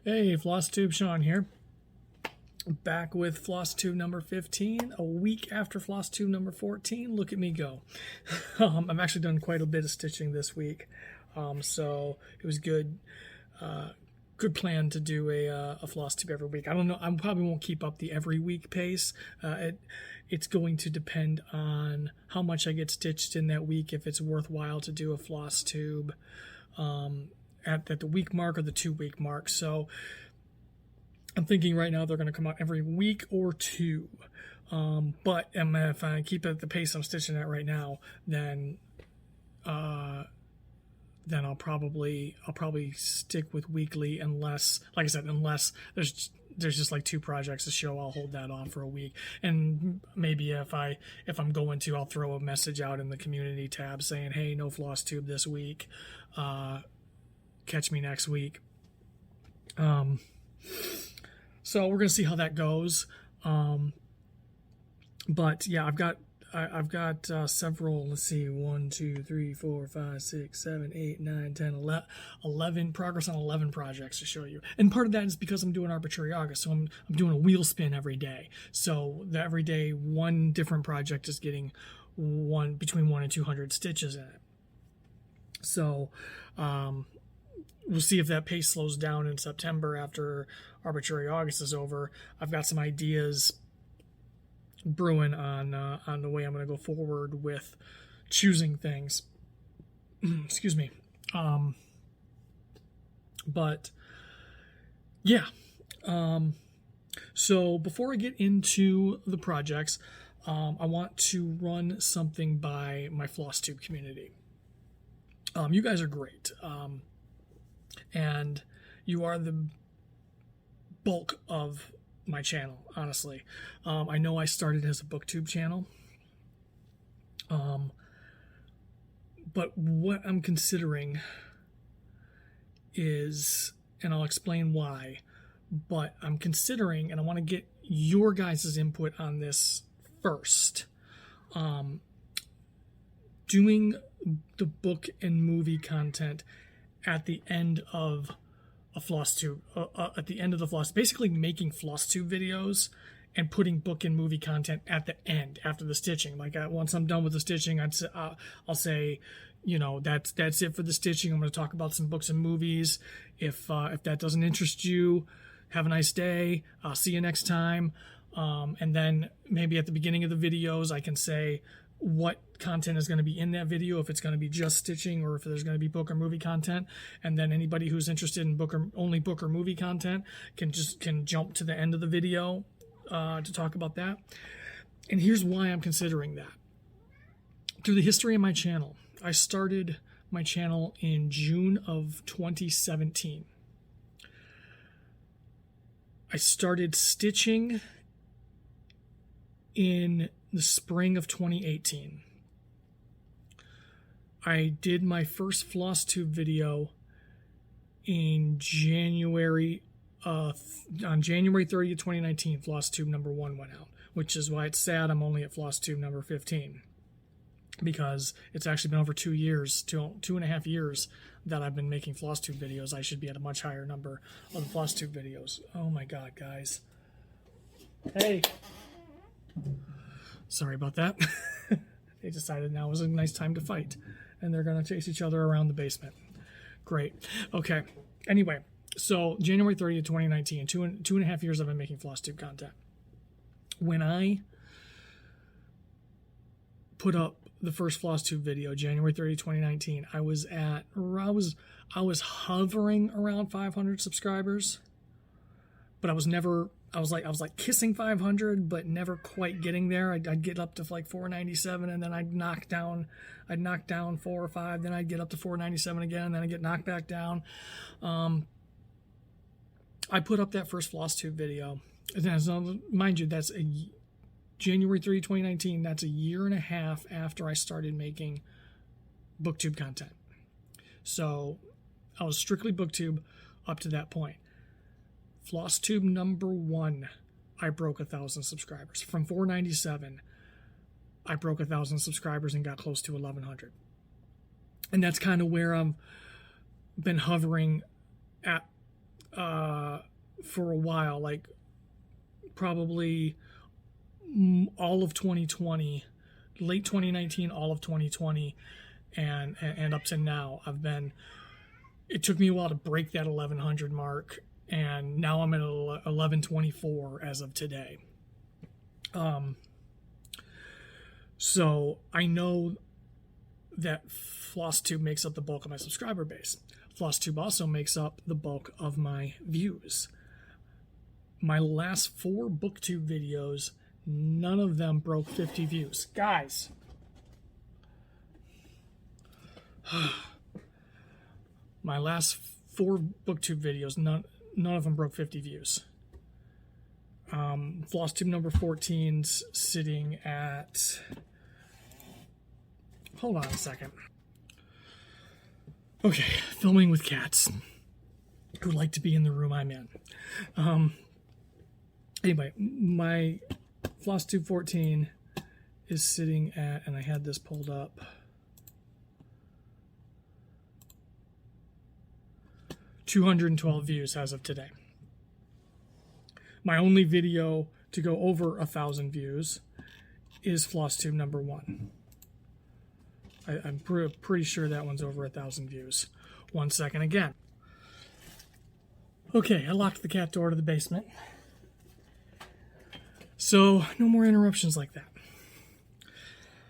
Hey, Flosstube Sean here. Back with Flosstube number 15, a week after Flosstube number 14. Look at me go. I've actually done quite a bit of stitching this week, so it was good. Good plan to do a Flosstube every week. I don't know. I probably won't keep up the every week pace. It's going to depend on how much I get stitched in that week. If it's worthwhile to do a Flosstube at the week mark or the 2 week mark. So I'm thinking right now they're going to come out every week or two. But if I keep at the pace I'm stitching at right now, then I'll probably stick with weekly, unless, like I said, unless there's just like 2 projects to show. I'll hold that off for a week, and maybe if I'm going to, I'll throw a message out in the community tab saying, hey, no Flosstube this week, catch me next week. So we're gonna see how that goes. But yeah, I've got several, let's see, 1, 2, 3, 4, 5, 6, 7, 8, 9, 10, 11 progress on 11 projects to show you. And part of that is because I'm doing Arbitrary August, so I'm doing a wheel spin every day. So every day one different project is getting between 1 and 200 stitches in it. So we'll see if that pace slows down in September after Arbitrary August is over. I've got some ideas brewing on the way I'm going to go forward with choosing things. Excuse me. But yeah. So before I get into the projects, I want to run something by my Flosstube community. You guys are great. And you are the bulk of my channel, honestly. I know I started as a booktube channel, but what I'm considering is, and I'll explain why, but I'm considering, and I want to get your guys' input on this first, doing the book and movie content at the end of a Flosstube, at the end of the Floss, basically making Flosstube videos and putting book and movie content at the end after the stitching. Like once I'm done with the stitching, I'll say, you know, that's it for the stitching. I'm going to talk about some books and movies. If that doesn't interest you, have a nice day. I'll see you next time. And then maybe at the beginning of the videos, I can say what content is going to be in that video, if it's going to be just stitching or if there's going to be book or movie content. And then anybody who's interested in only book or movie content can jump to the end of the video to talk about that. And here's why I'm considering that. Through the history of my channel, I started my channel in June of 2017. I started stitching in the spring of 2018. I did my first Flosstube video in January, on January 30th, 2019, Flosstube number 1 went out, which is why it's sad I'm only at Flosstube number 15, because it's actually been over 2 years, 2.5 years that I've been making Flosstube videos. I should be at a much higher number of the Flosstube videos. Oh my God, guys. Hey. Sorry about that. They decided now was a nice time to fight, and they're going to chase each other around the basement. Great. Okay. Anyway, so January 30th, 2019, 2.5 years I've been making Flosstube content. When I put up the first Flosstube video, January 30th, 2019, I was hovering around 500 subscribers, but I was like kissing 500, but never quite getting there. I'd get up to like 497, and then I'd knock down 4 or 5, then I'd get up to 497 again, and then I'd get knocked back down. I put up that first Flosstube video, and mind you, that's January 3, 2019. That's a year and a half after I started making booktube content. So I was strictly booktube up to that point. Flosstube number 1, I broke 1,000 subscribers. From 497, I broke 1,000 subscribers and got close to 1,100. And that's kind of where I've been hovering at for a while, like probably all of 2020, late 2019, all of 2020, and up to now. It took me a while to break that 1100 mark, and now I'm at 1124 as of today. So I know that Flosstube makes up the bulk of my subscriber base. Flosstube also makes up the bulk of my views. My last 4 booktube videos, none of them broke 50 views. Guys. My last 4 booktube videos, none of them broke 50 views. Flosstube number 14's sitting at... Hold on a second. Okay, filming with cats who like to be in the room I'm in. Anyway, my Flosstube 14 is sitting at, and I had this pulled up, 212 views as of today. My only video to go over 1,000 views is Flosstube number 1. I'm pretty sure that one's over 1,000 views. 1 second again. Okay, I locked the cat door to the basement. So, no more interruptions like that.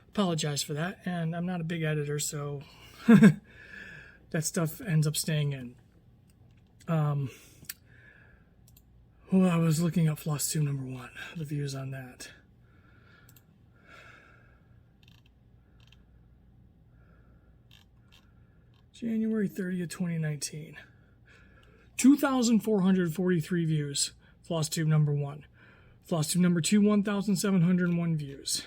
Apologize for that, and I'm not a big editor, so that stuff ends up staying in. Well, I was looking up Flosstube number 1, the views on that. January 30th, 2019. 2,443 views, Flosstube number 1. Flosstube number 2, 1,701 views.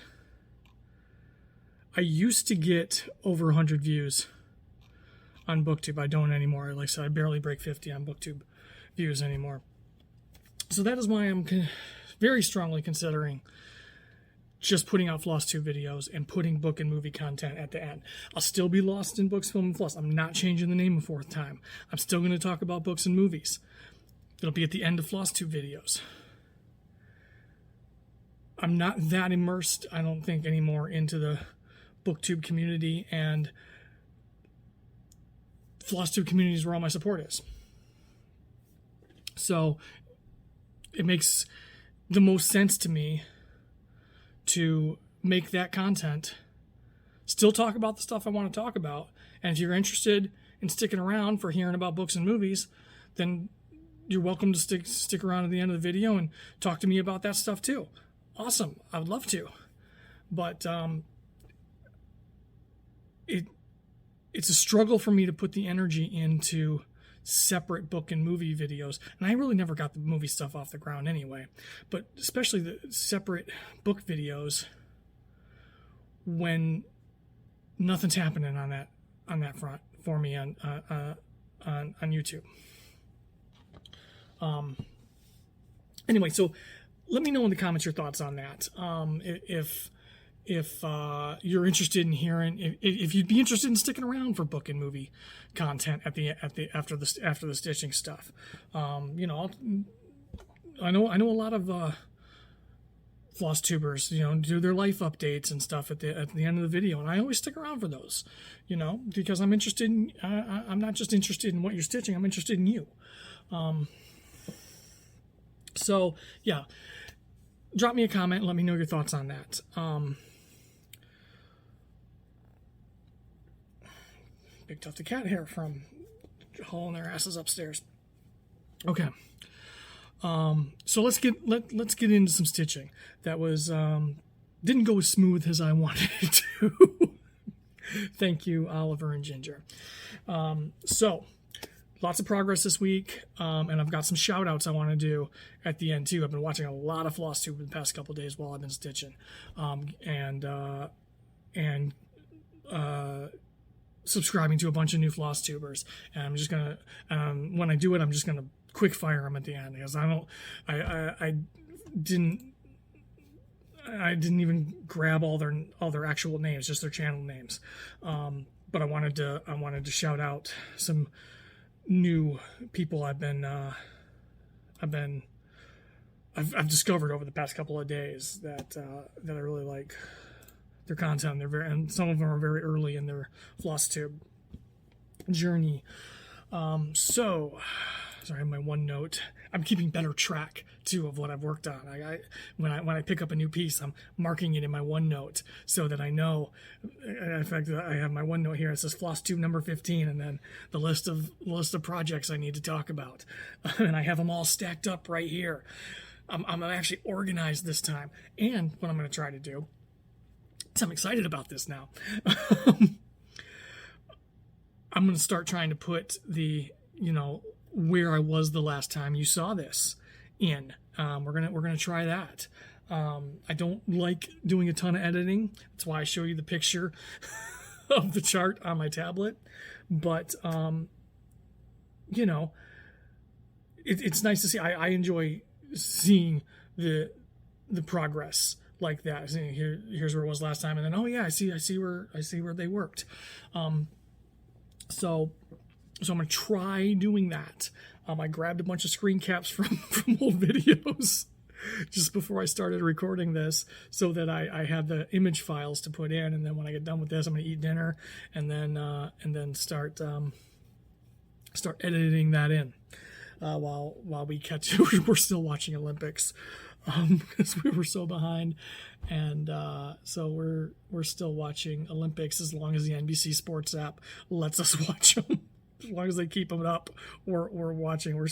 I used to get over 100 views on BookTube. I don't anymore. Like I said, I barely break 50 on BookTube views anymore. So that is why I'm very strongly considering just putting out Flosstube videos and putting book and movie content at the end. I'll still be Lost in Books, Film, and Floss. I'm not changing the name a 4th time. I'm still going to talk about books and movies. It'll be at the end of Flosstube videos. I'm not that immersed, I don't think, anymore into the BookTube community, and Flosstube community is where all my support is. So it makes the most sense to me to make that content, still talk about the stuff I want to talk about, and if you're interested in sticking around for hearing about books and movies, then you're welcome to stick around at the end of the video and talk to me about that stuff too. Awesome, I would love to, but it's a struggle for me to put the energy into separate book and movie videos, and I really never got the movie stuff off the ground anyway, but especially the separate book videos when nothing's happening on that front for me on YouTube. Anyway, so let me know in the comments your thoughts on that. If you're interested in hearing, if you'd be interested in sticking around for book and movie content after the stitching stuff, you know, I know a lot of Flosstubers, you know, do their life updates and stuff at the end of the video, and I always stick around for those, you know, because I'm interested in. I'm not just interested in what you're stitching. I'm interested in you. So yeah, drop me a comment. Let me know your thoughts on that. Big tuft of cat hair from hauling their asses upstairs. Okay. So let's get into some stitching. That was didn't go as smooth as I wanted it to. Thank you, Oliver and Ginger. So lots of progress this week, and I've got some shout outs I want to do at the end too. I've been watching a lot of Flosstube the past couple of days while I've been stitching, and subscribing to a bunch of new Flosstubers, and I'm just gonna when I do it, I'm just gonna quick fire them at the end, because I didn't even grab all their actual names, just their channel names, but I wanted to shout out some new people I've discovered over the past couple of days that I really like their content. And some of them are very early in their Flosstube journey. So I have my OneNote. I'm keeping better track too of what I've worked on. When I pick up a new piece, I'm marking it in my OneNote so that I know. In fact, I have my OneNote here. It says Flosstube number 15, and then the list of projects I need to talk about, and I have them all stacked up right here. I'm actually organized this time, and what I'm going to try to do. So I'm excited about this now. I'm going to start trying to put the where I was the last time you saw this in. We're gonna try that. I don't like doing a ton of editing. That's why I show you the picture of the chart on my tablet. But it's nice to see. I enjoy seeing the progress like that. Here's where it was last time, and then I see where they worked. So I'm going to try doing that. I grabbed a bunch of screen caps from old videos just before I started recording this so that I had the image files to put in. And then when I get done with this, I'm going to eat dinner and then start editing that in while we catch. We're still watching Olympics because we were so behind. And so we're still watching Olympics as long as the NBC Sports app lets us watch them. As long as they keep them up, we're watching. We're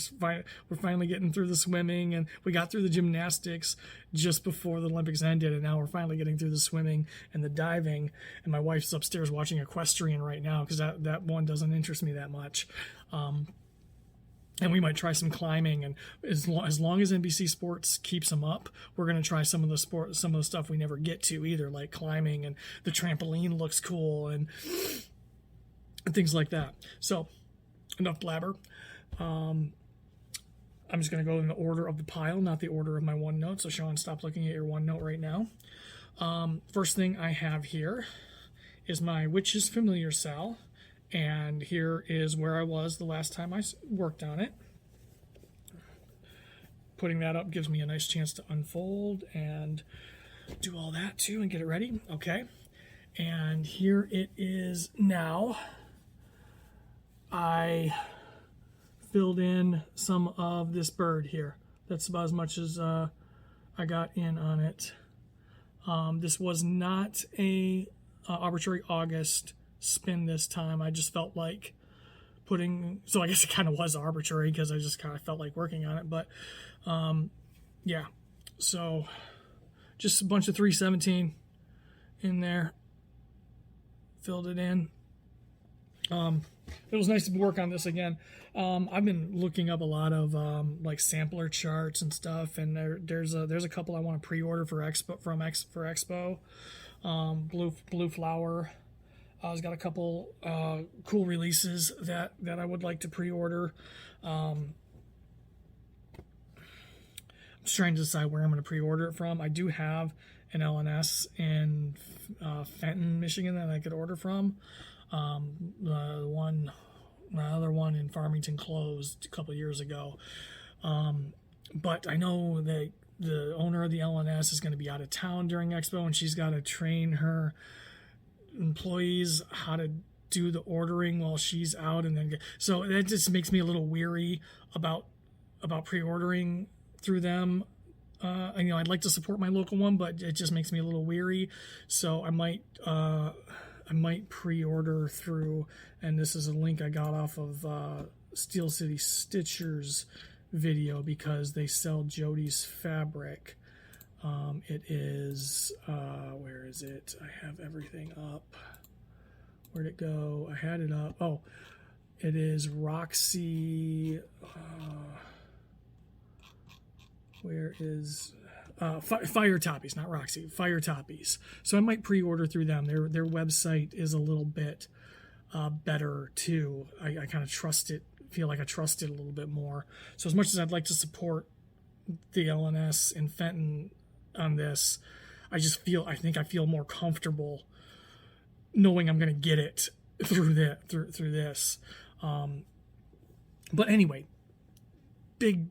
finally getting through the swimming, and we got through the gymnastics just before the Olympics ended, and now we're finally getting through the swimming and the diving. And my wife's upstairs watching equestrian right now because that one doesn't interest me that much. And we might try some climbing, and as long as NBC Sports keeps them up, we're going to try some of the stuff we never get to either, like climbing, and the trampoline looks cool and things like that. So enough blabber. I'm just going to go in the order of the pile, not the order of my OneNote. So Sean, stop looking at your OneNote right now. First thing I have here is my Witch's Familiar SAL. And here is where I was the last time I worked on it. Putting that up gives me a nice chance to unfold and do all that too and get it ready. Okay. And here it is now. I filled in some of this bird here. That's about as much as I got in on it. This was not a arbitrary August spin this time. I just felt like so I guess it kind of was arbitrary because I just kind of felt like working on it. But yeah, so just a bunch of 317 in there. Filled it in. It was nice to work on this again. I've been looking up a lot of like sampler charts and stuff, and there's a couple I want to pre-order for Expo. Blue Flower has got a couple cool releases that I would like to pre-order. I'm just trying to decide where I'm going to pre-order it from. I do have an LNS in Fenton, Michigan that I could order from. My other one in Farmington closed a couple of years ago. But I know that the owner of the LNS is going to be out of town during Expo, and she's got to train her employees how to do the ordering while she's out. So that just makes me a little weary about pre-ordering through them. I'd like to support my local one, but it just makes me a little weary. So I might pre-order through, and this is a link I got off of Steel City Stitcher's video because they sell Jody's fabric. It is, where is it? I have everything up. Where'd it go? I had it up. Oh, it is Roxy. Where is Fire Toppies, not Roxy, Fire Toppies. So I might pre-order through them. Their website is a little bit better too. I kind of feel like I trust it a little bit more. So as much as I'd like to support the LNS in Fenton on this, I think I feel more comfortable knowing I'm going to get it through this. But anyway, big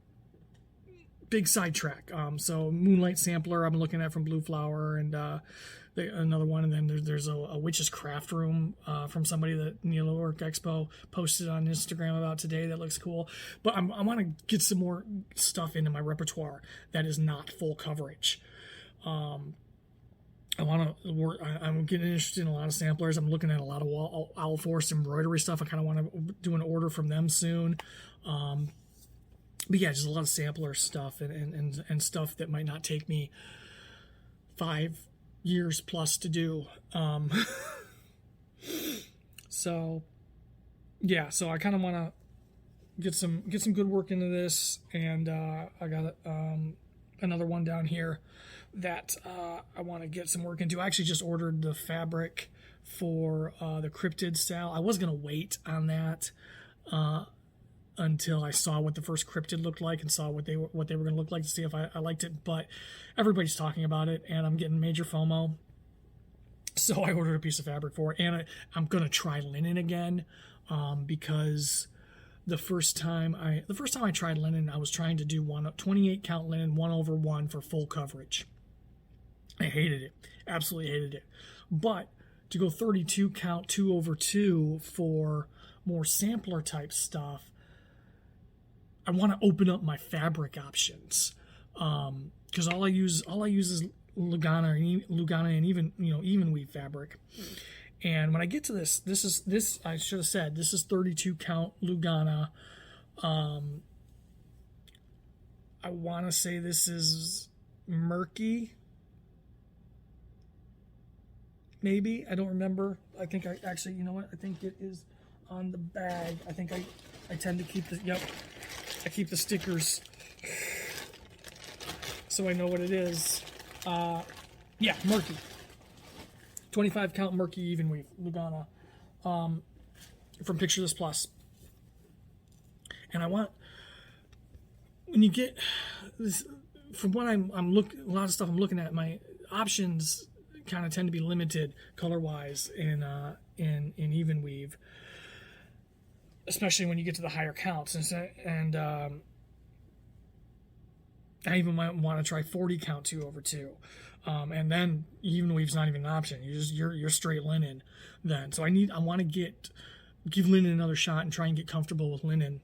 sidetrack. So Moonlight Sampler I've been looking at from Blue Flower, and another one, and then there's a Witch's Craft Room from somebody that Neil Work Expo posted on Instagram about today that looks cool. But I want to get some more stuff into my repertoire that is not full coverage. I want to work. I'm getting interested in a lot of samplers. I'm looking at a lot of Owl Forest embroidery stuff. I kind of want to do an order from them soon. But yeah, just a lot of sampler stuff and stuff that might not take me 5 years plus to do. So yeah, so I kind of want to get some good work into this, and I got another one down here that I want to get some work into. I actually just ordered the fabric for the Cryptid Sal. I was gonna wait on that until I saw what the first cryptid looked like and saw what they were going to look like to see if I liked it. But everybody's talking about it, and I'm getting major FOMO. So I ordered a piece of fabric for it, and I'm going to try linen again because the first time I tried linen, I was trying to do 28 count linen 1/1 for full coverage. I hated it, absolutely hated it. But to go 32 count 2/2 for more sampler type stuff, I want to open up my fabric options, because all I use is Lugana and even weave fabric. And when I get to this I should have said this is 32 count Lugana. I want to say this is murky. Maybe, I don't remember. I think I actually, you know what? I think it is on the bag. I think I tend to keep the, yep. I keep the stickers so I know what it is. Yeah, murky. 25 count murky even weave Lugana from Picture This Plus. And I want, when you get this, from what a lot of stuff I'm looking at, my options kind of tend to be limited color wise in even weave, especially when you get to the higher counts. And I even might want to try 40 count 2/2. And then even weave's not even an option. You're straight linen then. So I want to give linen another shot and try and get comfortable with linen,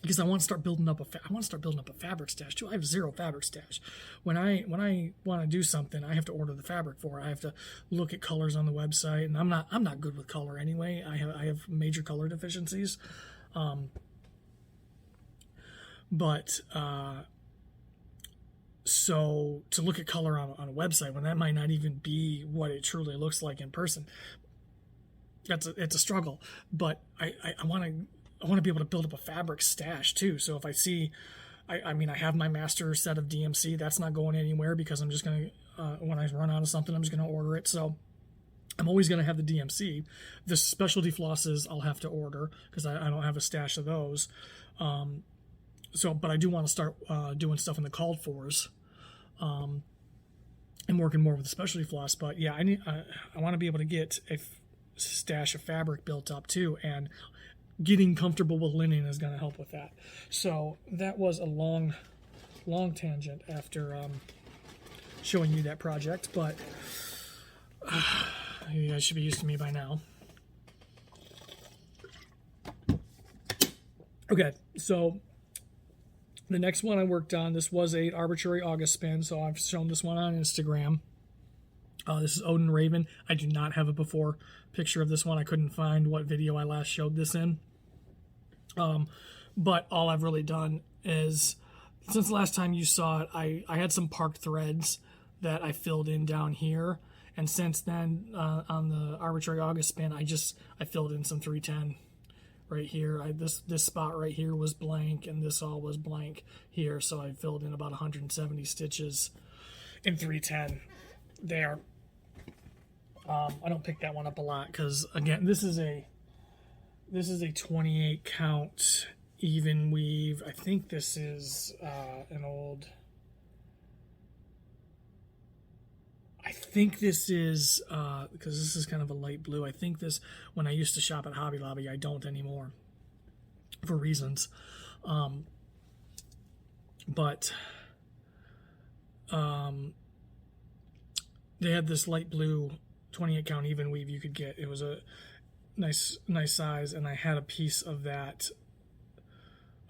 because I want to start building up a fabric stash too. I have 0 fabric stash. When I want to do something, I have to order the fabric for it. I have to look at colors on the website, and I'm not good with color anyway. I have major color deficiencies. So to look at color on a website when that might not even be what it truly looks like in person, it's a struggle. But I want to be able to build up a fabric stash too. So if I see, I have my master set of DMC. That's not going anywhere, because I'm just going to, when I run out of something, I'm just going to order it. So I'm always going to have the DMC. The specialty flosses I'll have to order, because I don't have a stash of those. But I do want to start doing stuff in the called fors, and working more with the specialty floss. But yeah, I want to be able to get a stash of fabric built up too, and getting comfortable with linen is going to help with that. So that was a long tangent after showing you that project, but you guys should be used to me by now. Okay, so the next one I worked on, this was a arbitrary August spin, so I've shown this one on Instagram. This is Odin Raven. I do not have a before picture of this one. I couldn't find what video I last showed this in. But all I've really done is, since the last time you saw it, I had some parked threads that I filled in down here. And since then, on the arbitrary August spin, I filled in some 310 right here. This spot right here was blank, and this all was blank here. So I filled in about 170 stitches in 310 there. I don't pick that one up a lot, because again, this is a 28 count even weave. I think this is an old, I think this is because this is kind of a light blue. I think this, when I used to shop at Hobby Lobby, I don't anymore. for reasons. But they had this light blue 28 count even weave you could get. It was a nice size, and I had a piece of that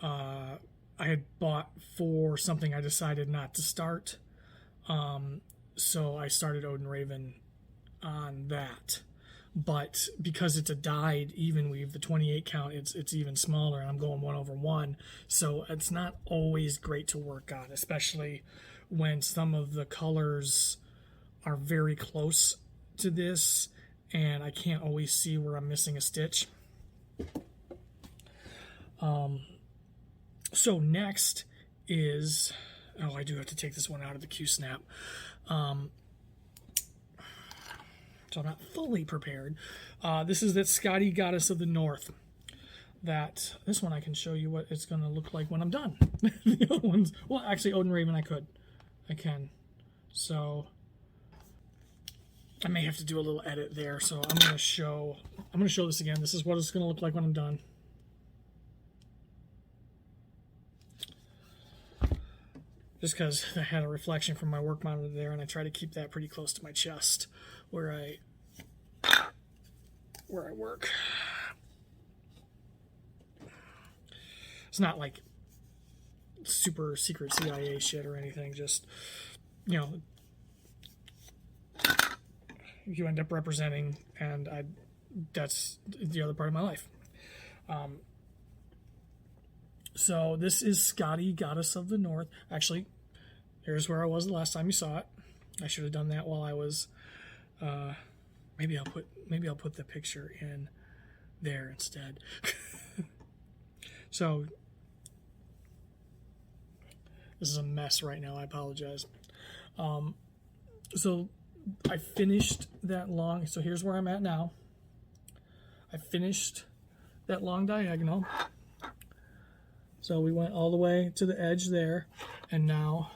I had bought for something I decided not to start. So I started Odin Raven on that. But because it's a dyed even weave, the 28 count, it's even smaller, and I'm going 1/1. So it's not always great to work on, especially when some of the colors are very close to this, and I can't always see where I'm missing a stitch. So next is, oh, I do have to take this one out of the Q-snap. So I'm not fully prepared. This is that Scotty Goddess of the North. This one I can show you what it's going to look like when I'm done. The other ones, well, actually, Odin Raven I can. So I may have to do a little edit there. So I'm going to show this again. This is what it's going to look like when I'm done. Just because I had a reflection from my work monitor there, and I try to keep that pretty close to my chest where I work. It's not like super secret CIA shit or anything, just, you know, you end up representing, and that's the other part of my life. So this is Scotty, Goddess of the North. Actually, here's where I was the last time you saw it. I should have done that while I was. Maybe I'll put the picture in there instead. So this is a mess right now. I apologize. So I finished that long. So here's where I'm at now. I finished that long diagonal. So we went all the way to the edge there, and now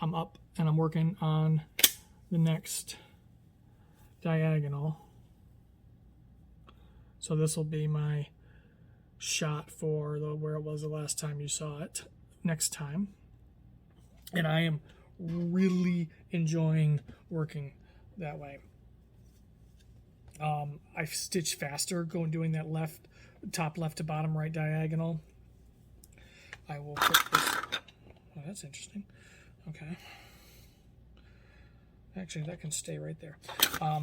I'm up and I'm working on the next diagonal. So this will be my shot for where it was the last time you saw it next time. And I am really enjoying working that way. I stitch faster doing that top left to bottom right diagonal. I will put this. Oh, that's interesting. Okay. Actually, that can stay right there. I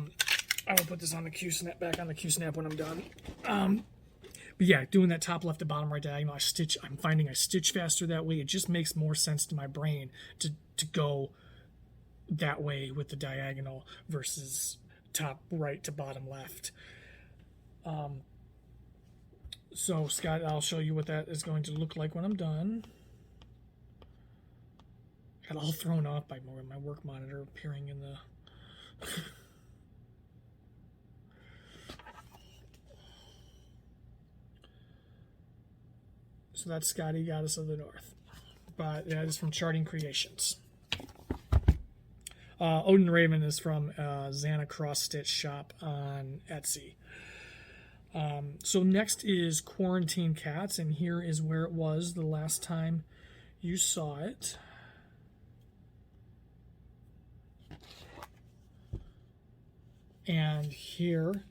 will put this on the Q-snap, back on the Q-snap when I'm done. But yeah, doing that top left to bottom right diagonal, I'm finding I stitch faster that way. It just makes more sense to my brain to go that way with the diagonal versus top right to bottom left. So Scott, I'll show you what that is going to look like when I'm done. Got all thrown off by my work monitor appearing in the... So that's Scotty, Goddess of the North. But that is from Charting Creations. Odin Raven is from Xana CrossStitch shop on Etsy. So next is Quarantine Cats, and here is where it was the last time you saw it. And here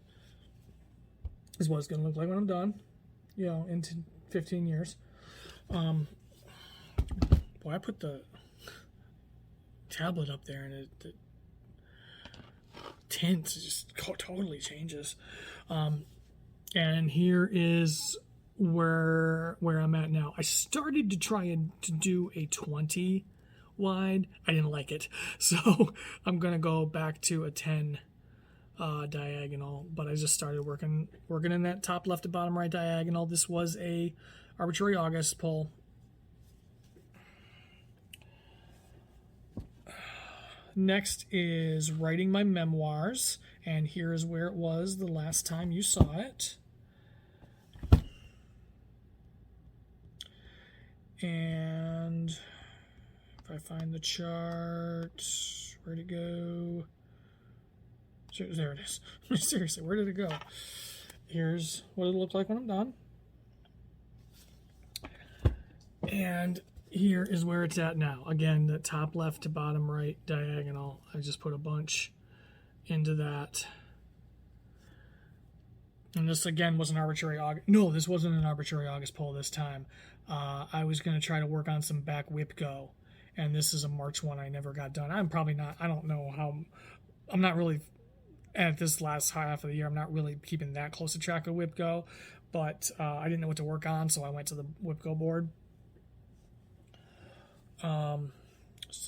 is what it's going to look like when I'm done, you know, in 15 years. Boy, I put the tablet up there, and the tint just totally changes. And here is where I'm at now. I started to try to do a 20 wide. I didn't like it, so I'm gonna go back to a 10 diagonal. But I just started working in that top left to bottom right diagonal. This was a arbitrary August pull. Next is writing my memoirs, and here is where it was the last time you saw it. And if I find the chart, where'd it go? There it is. Seriously, where did it go? Here's what it'll look like when I'm done. And here is where it's at now. Again, the top left to bottom right diagonal. I just put a bunch into that. And this again was an arbitrary August. No, this wasn't an arbitrary August poll this time. I was going to try to work on some back WIP go. And this is a March one I never got done. I'm probably not, I don't know how, I'm not really, at this last half of the year, I'm not really keeping that close a track of WIP go. But I didn't know what to work on, so I went to the WIP go board. So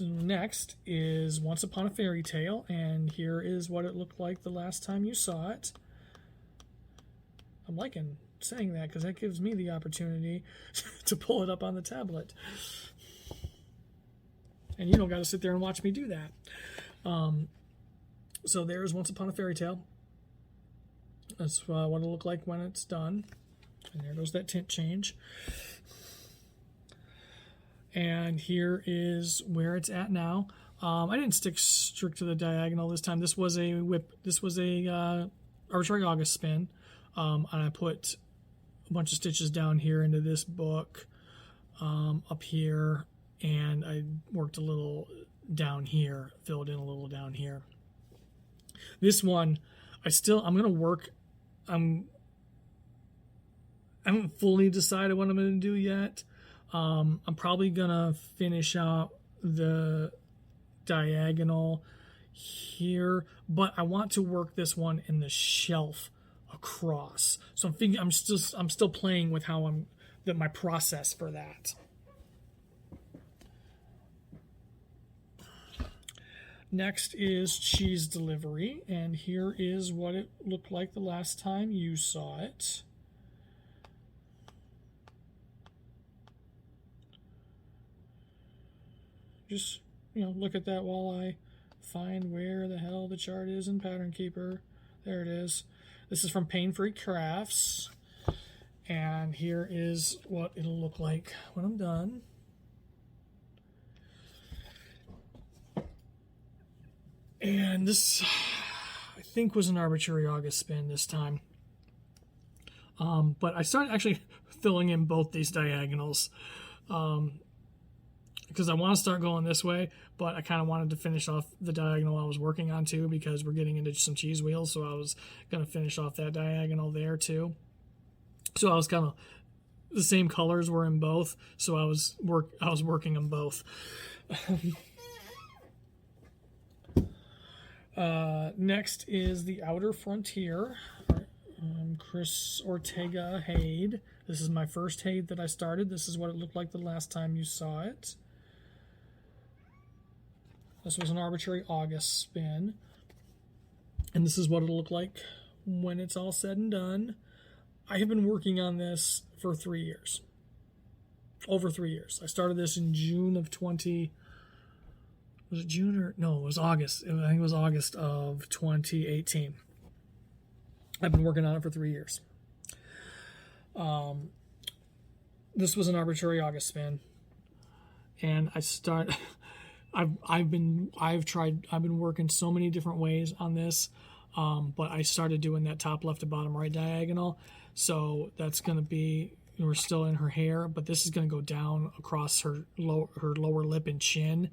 next is Once Upon a Fairy Tale, and here is what it looked like the last time you saw it. I'm liking saying that because that gives me the opportunity to pull it up on the tablet. And you don't got to sit there and watch me do that. So there's Once Upon a Fairy Tale. That's what it'll look like when it's done. And there goes that tint change. And here is where it's at now. I didn't stick strict to the diagonal this time. This was a WIP. This was a arbitrary August spin. And I put a bunch of stitches down here into this book, up here, and I worked a little down here, filled in a little down here. This one, I'm gonna work. I haven't fully decided what I'm gonna do yet. I'm probably gonna finish out the diagonal here, but I want to work this one in the shelf across. So I'm still playing with how my process for that. Next is Cheese Delivery, and here is what it looked like the last time you saw it. Just, look at that while I find where the hell the chart is in Pattern Keeper. There it is. This is from Pain Free Crafts, and here is what it'll look like when I'm done. And this, I think, was an arbitrary August spin this time. But I started actually filling in both these diagonals because I want to start going this way, but I kind of wanted to finish off the diagonal I was working on too because we're getting into some cheese wheels, so I was going to finish off that diagonal there too. So I was kind of, the same colors were in both, so I was working them both. Next is The Outer Frontier, Chris Ortega Hyyge. This is my first Hyyge that I started. This is what it looked like the last time you saw it. This was an arbitrary August spin. And this is what it'll look like when it's all said and done. I have been working on this for 3 years. Over 3 years. I started this in June of 20... Was it June or... No, it was August. I think it was August of 2018. I've been working on it for 3 years. This was an arbitrary August spin. And I've been working so many different ways on this. But I started doing that top left to bottom right diagonal. So that's going to be... We're still in her hair, but this is going to go down across her lower lip and chin.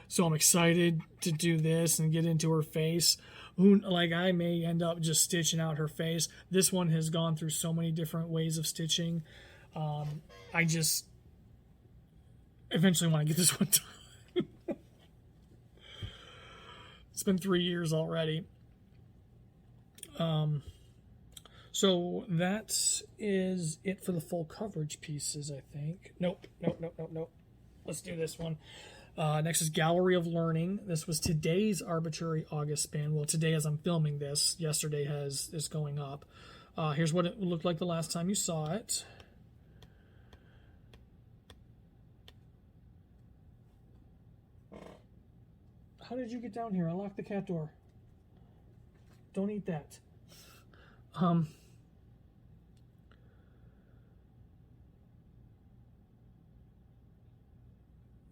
So I'm excited to do this and get into her face. I may end up just stitching out her face. This one has gone through so many different ways of stitching. I just eventually want to get this one done. It's been 3 years already. So that is it for the full coverage pieces, I think. Nope. Let's do this one. Next is Gallery of Learning. This was today's arbitrary August spin. Well, today as I'm filming this, yesterday is going up. Here's what it looked like the last time you saw it. How did you get down here? Unlock the cat door. Don't eat that.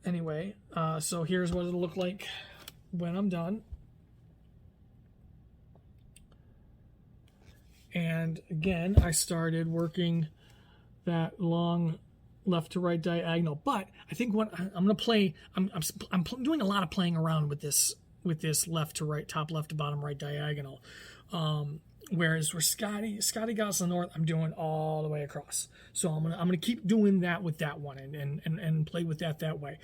Anyway, so here's what it'll look like when I'm done. And again, I started working that long left to right diagonal. But I think what I'm going to play, I'm doing a lot of playing around with this left to right, top left to bottom right diagonal. Whereas where Scotty got us the north, I'm doing all the way across. So I'm gonna keep doing that with that one and play with that way.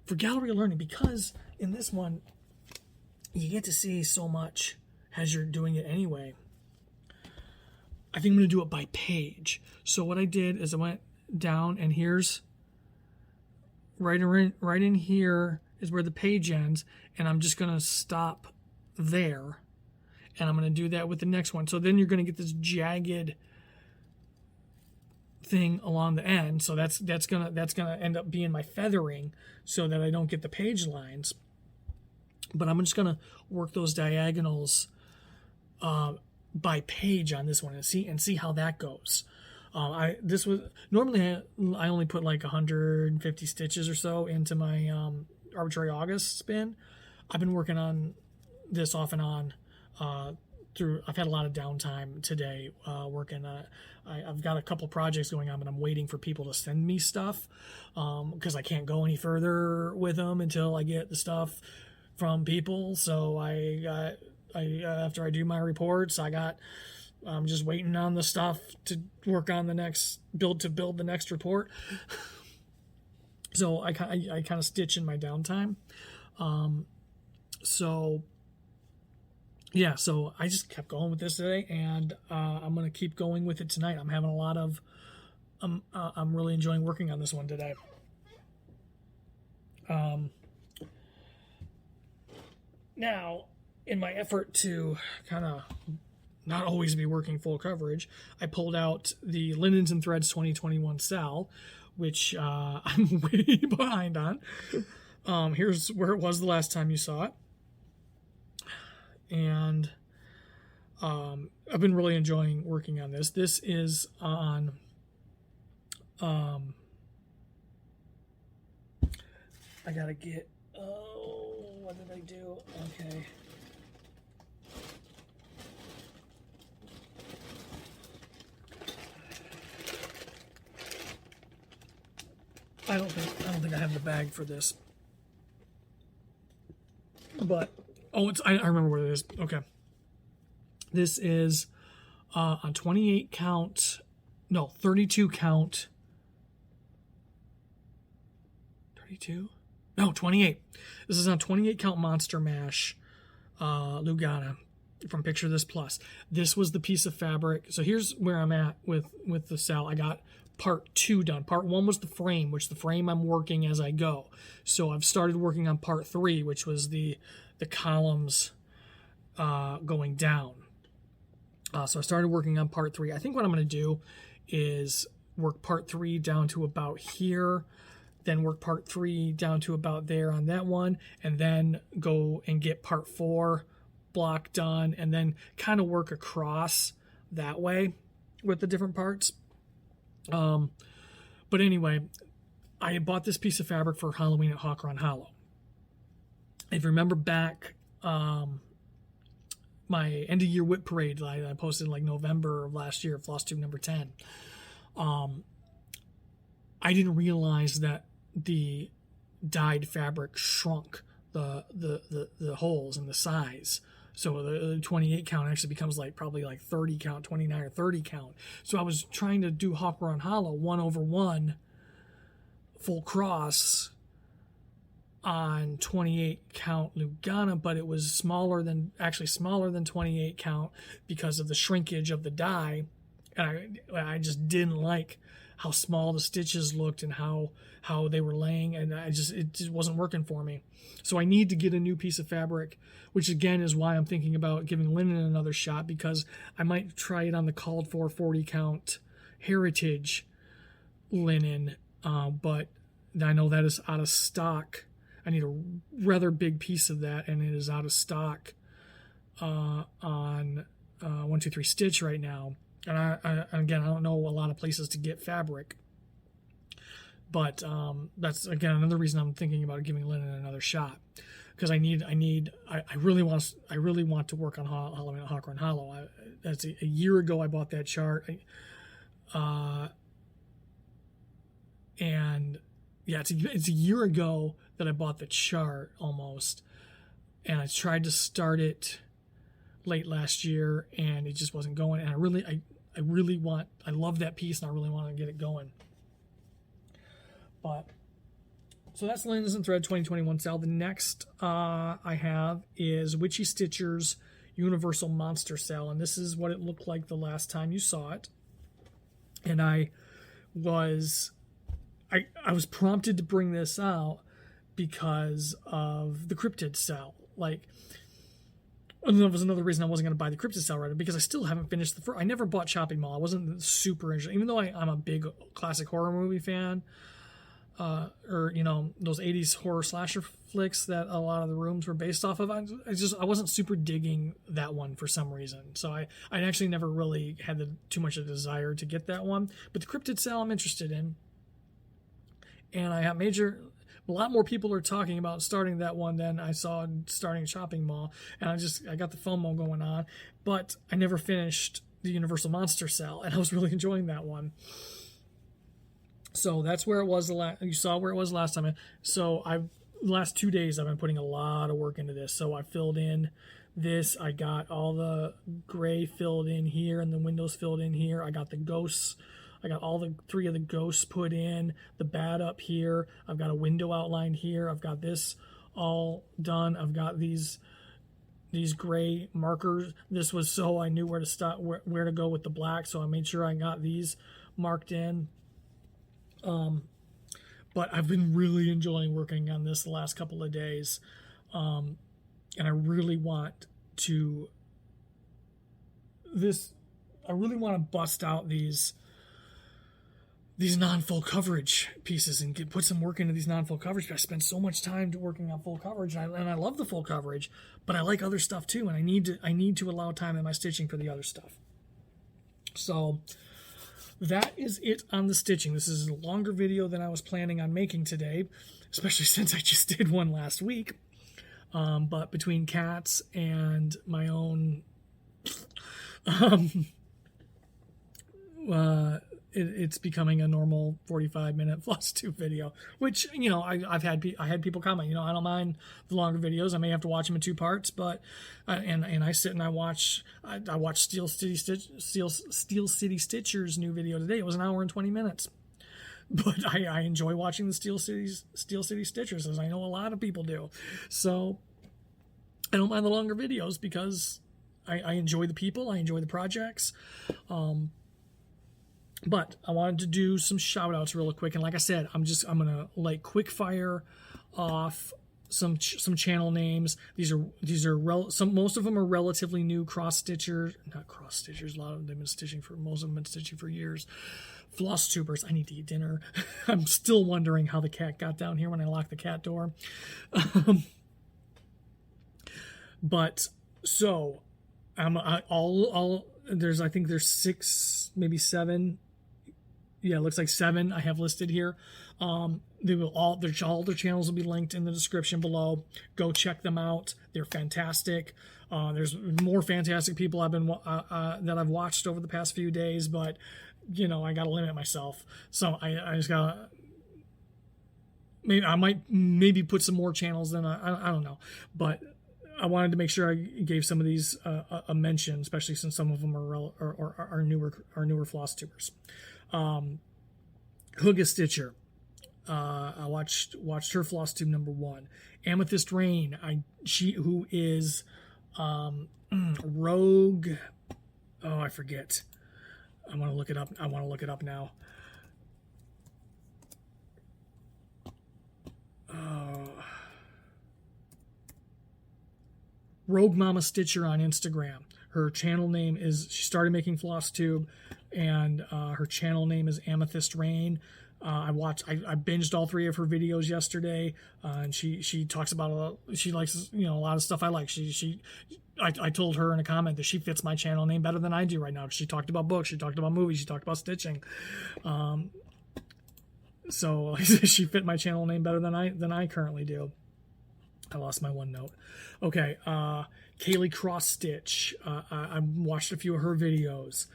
For gallery learning, because in this one you get to see so much as you're doing it anyway. I think I'm gonna do it by page. So what I did is I went down, and here's right in here is where the page ends, and I'm just gonna stop there. And I'm going to do that with the next one. So then you're going to get this jagged thing along the end. So that's gonna end up being my feathering, so that I don't get the page lines. But I'm just going to work those diagonals by page on this one and see how that goes. This was normally I only put like 150 stitches or so into my arbitrary August spin. I've been working on this off and on. I've had a lot of downtime today working. I've got a couple projects going on, but I'm waiting for people to send me stuff because I can't go any further with them until I get the stuff from people. So after I do my reports, I'm just waiting on the stuff to work on the next build the next report. So I kind of stitch in my downtime. Yeah, so I just kept going with this today, and I'm going to keep going with it tonight. I'm having a lot of, I'm really enjoying working on this one today. Now, in my effort to kind of not always be working full coverage, I pulled out the Linens and Threads 2021 SAL, which I'm way behind on. Here's where it was the last time you saw it. And I've been really enjoying working on this. This is on I gotta get, what did I do? Okay. I don't think I have the bag for this. But I remember what it is. Okay. This is on 28 count, no, 32 count. 32? No, 28. This is on 28 count Monster Mash Lugana from Picture This Plus. This was the piece of fabric. So here's where I'm at with the SAL. I got part 2 done. Part 1 was the frame, which the frame I'm working as I go. So I've started working on part 3, which was the columns going down. So I started working on part 3. I think what I'm going to do is work part 3 down to about here, then work part 3 down to about there on that one, and then go and get part 4 block done, and then kind of work across that way with the different parts. But anyway, I bought this piece of fabric for Halloween at Hawk Run Hollow. If you remember back, my end of year WIP parade that I posted in like November of last year, Flosstube number 10, I didn't realize that the dyed fabric shrunk the holes and the size. So the 28 count actually becomes probably 30 count, 29 or 30 count. So I was trying to do Hawk Run Hollow 1/1 full cross on 28 count Lugana, but it was smaller than 28 count because of the shrinkage of the dye, and I just didn't like how small the stitches looked and how they were laying, and it just wasn't working for me. So I need to get a new piece of fabric, which again is why I'm thinking about giving linen another shot, because I might try it on the called for 40 count Heritage linen, but I know that is out of stock. I need a rather big piece of that, and it is out of stock on 123 Stitch right now. And I don't know a lot of places to get fabric, but that's again another reason I'm thinking about giving linen another shot, because I really want to work on Halloween at Hawk Run Hollow. That's a year ago I bought that chart. And yeah, it's a year ago that I bought the chart almost, and I tried to start it late last year, and it just wasn't going. And I love that piece, and I really want to get it going. But so that's Linens and Thread 2021 sale. The next I have is Witchy Stitcher's Universal Monster sale, and this is what it looked like the last time you saw it. And I was prompted to bring this out because of the Cryptid sale. Like, and that was another reason I wasn't going to buy the Cryptid sale right, because I still haven't finished the first. I never bought Shopping Mall. I wasn't super interested, even though I'm a big classic horror movie fan. Or, you know, those 80s horror slasher flicks that a lot of the rooms were based off of. I wasn't super digging that one for some reason. So I actually never really had too much of a desire to get that one. But the Cryptid sale I'm interested in. And I have a lot more people are talking about starting that one than I saw starting Shopping Mall. And I got the FOMO going on. But I never finished the Universal Monster sale, and I was really enjoying that one. So that's where it was you saw where it was last time. So the last 2 days I've been putting a lot of work into this. So I filled in this. I got all the gray filled in here and the windows filled in here. I got the ghosts. I got all 3 of the ghosts put in. The bat up here. I've got a window outlined here. I've got this all done. I've got these gray markers. This was so I knew where to stop, where to go with the black. So I made sure I got these marked in. But I've been really enjoying working on this the last couple of days. And I really want to bust out these non-full coverage pieces and put some work into these non-full coverage. I spend so much time working on full coverage, and I love the full coverage, but I like other stuff too, and I need to allow time in my stitching for the other stuff. So that is it on the stitching. This is a longer video than I was planning on making today, especially since I just did one last week. But between cats and my own it's becoming a normal 45-minute Flosstube video, which, you know, I had people comment, you know, I don't mind the longer videos. I may have to watch them in 2 parts, but and I sit and I watch Steel City Stitcher's new video today. It was an hour and 20 minutes, but I enjoy watching the Steel City Stitchers, as I know a lot of people do. So I don't mind the longer videos because I enjoy the people, I enjoy the projects. But I wanted to do some shout outs real quick. And like I said, I'm going to like quick fire off some channel names. These are most of them are relatively new not cross stitchers. A lot of them have been stitching most of them have been stitching for years. Flosstubers. I need to eat dinner. I'm still wondering how the cat got down here when I locked the cat door. But so I think there's 6, maybe 7. Yeah, it looks like 7 I have listed here. All their channels will be linked in the description below. Go check them out. They're fantastic. There's more fantastic people that I've watched over the past few days, but you know, I got to limit myself. So I just got I might put some more channels than I don't know, but I wanted to make sure I gave some of these a mention, especially since some of them are newer Flosstubers. Hyyge Stitcher. I watched her Flosstube number 1. Amethyst Rain. Who is Rogue. Oh, I forget. I want to look it up now. Rogue Mama Stitcher on Instagram. Her channel name is, she started making Flosstube, and her channel name is Amethyst Rain. I binged all 3 of her videos yesterday, and she talks about she likes, you know, a lot of stuff I like. I told her in a comment that she fits my channel name better than I do right now. She talked about books, she talked about movies, she talked about stitching. So she fit my channel name better than I currently do. I lost my OneNote. Okay, Kaylee CrossStitch. I watched a few of her videos.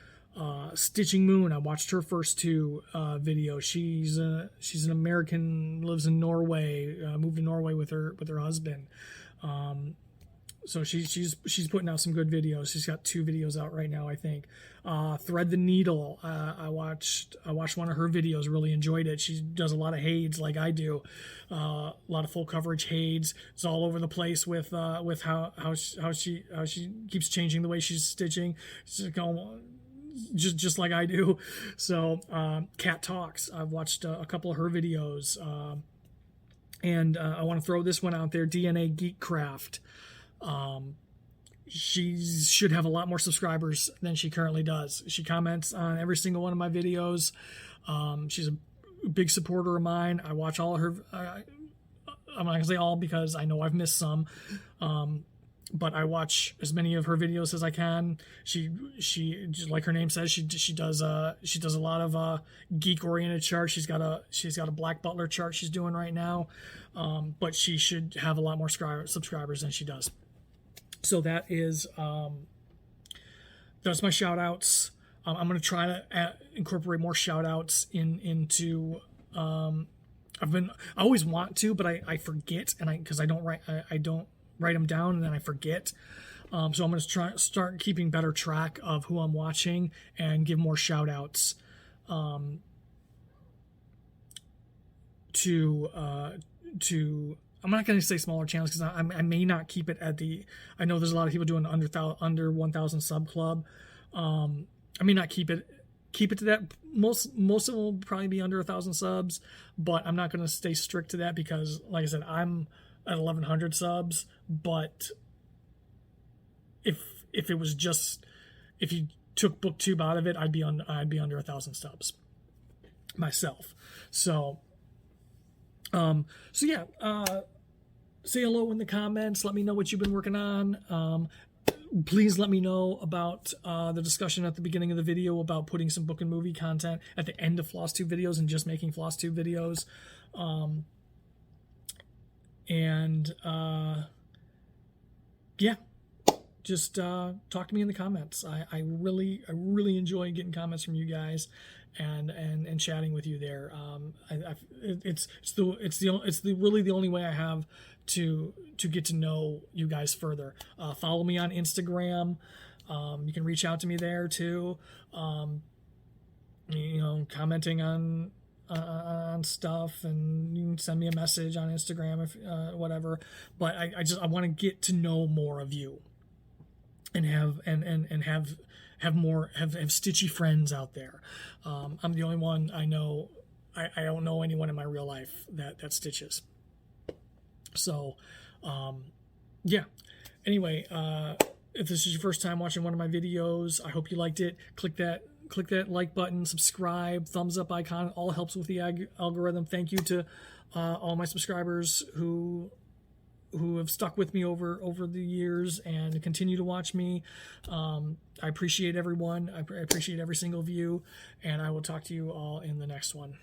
Stitching Moon, I watched her first 2 videos. She's an American, lives in Norway, moved to Norway with her husband. So she's putting out some good videos. She's got 2 videos out right now, I think. Thread the Needle. I watched one of her videos. Really enjoyed it. She does a lot of Hyyge like I do. A lot of full coverage Hyyge. It's all over the place with how she keeps changing the way she's stitching. Just like I do. So Cat Talks. I've watched a couple of her videos. And I want to throw this one out there. DNAGeekCrafts. She should have a lot more subscribers than she currently does. She comments on every single one of my videos. She's a big supporter of mine. I watch all of her. I'm not gonna say all because I know I've missed some, but I watch as many of her videos as I can. She just like her name says, she does a lot of geek oriented charts. She's got a Black Butler chart she's doing right now, but she should have a lot more subscribers than she does. So that is that's my shout outs. I'm going to try to incorporate more shout outs into I always want to, but I forget, and because I don't write them down, and then I forget. So I'm going to start keeping better track of who I'm watching and give more shout outs to I'm not going to say smaller channels because I may not keep it at the. I know there's a lot of people doing under 1,000 sub club. I may not keep it to that. Most of them will probably be under 1,000 subs, but I'm not going to stay strict to that because, like I said, I'm at 1,100 subs. But if it was just if you took BookTube out of it, I'd be under 1,000 subs myself. So. Yeah, say hello in the comments. Let me know what you've been working on. Please let me know about the discussion at the beginning of the video about putting some book and movie content at the end of Flosstube videos and just making Flosstube videos. Yeah, just talk to me in the comments. I really enjoy getting comments from you guys and chatting with you there. It's really the only way I have to get to know you guys further. Follow me on Instagram. You can reach out to me there too. Commenting on stuff, and you can send me a message on Instagram if whatever. But I want to get to know more of you and have stitchy friends out there. I'm the only one I know. I don't know anyone in my real life that stitches. So, yeah. Anyway, if this is your first time watching one of my videos, I hope you liked it. Click that like button, subscribe, thumbs up icon. All helps with the algorithm. Thank you to all my subscribers who have stuck with me over the years and continue to watch me. I appreciate everyone. I appreciate every single view, and I will talk to you all in the next one.